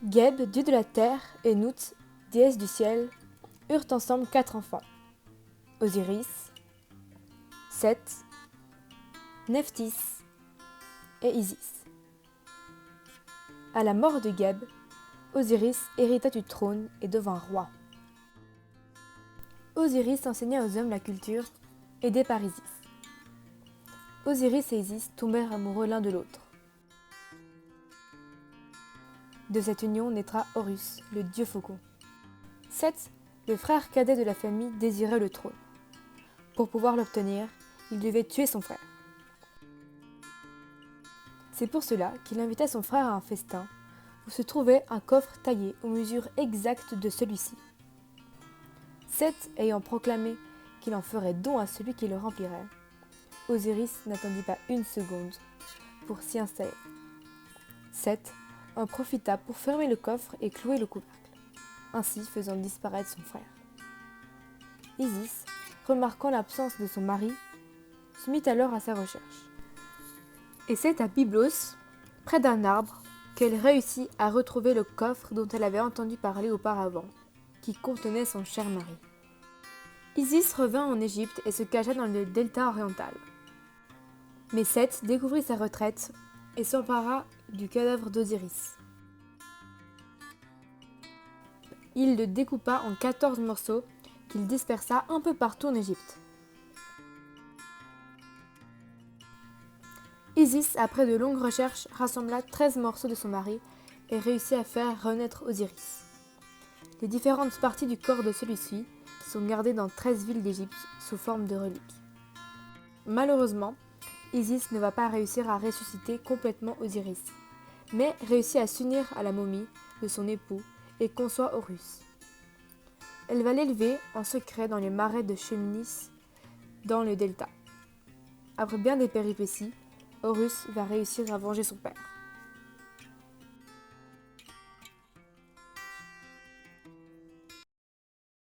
Geb, dieu de la terre, et Nout, déesse du ciel, eurent ensemble 4 enfants. Osiris, Seth, Nephthys et Isis. À la mort de Geb, Osiris hérita du trône et devint roi. Osiris enseigna aux hommes la culture, aidé par Isis. Osiris et Isis tombèrent amoureux l'un de l'autre. De cette union naîtra Horus, le dieu faucon. Seth, le frère cadet de la famille, désirait le trône. Pour pouvoir l'obtenir, il devait tuer son frère. C'est pour cela qu'il invita son frère à un festin où se trouvait un coffre taillé aux mesures exactes de celui-ci. Seth ayant proclamé qu'il en ferait don à celui qui le remplirait, Osiris n'attendit pas une seconde pour s'y installer. Seth en profita pour fermer le coffre et clouer le couvercle, ainsi faisant disparaître son frère. Isis, remarquant l'absence de son mari, se mit alors à sa recherche. Et c'est à Byblos, près d'un arbre, qu'elle réussit à retrouver le coffre dont elle avait entendu parler auparavant, qui contenait son cher mari. Isis revint en Égypte et se cacha dans le delta oriental. Mais Seth découvrit sa retraite et s'empara du cadavre d'Osiris. Il le découpa en 14 morceaux qu'il dispersa un peu partout en Égypte. Isis, après de longues recherches, rassembla 13 morceaux de son mari et réussit à faire renaître Osiris. Les différentes parties du corps de celui-ci sont gardées dans 13 villes d'Égypte sous forme de reliques. Malheureusement, Isis ne va pas réussir à ressusciter complètement Osiris, mais réussit à s'unir à la momie de son époux et conçoit Horus. Elle va l'élever en secret dans les marais de Chemnis, dans le delta. Après bien des péripéties, Horus va réussir à venger son père.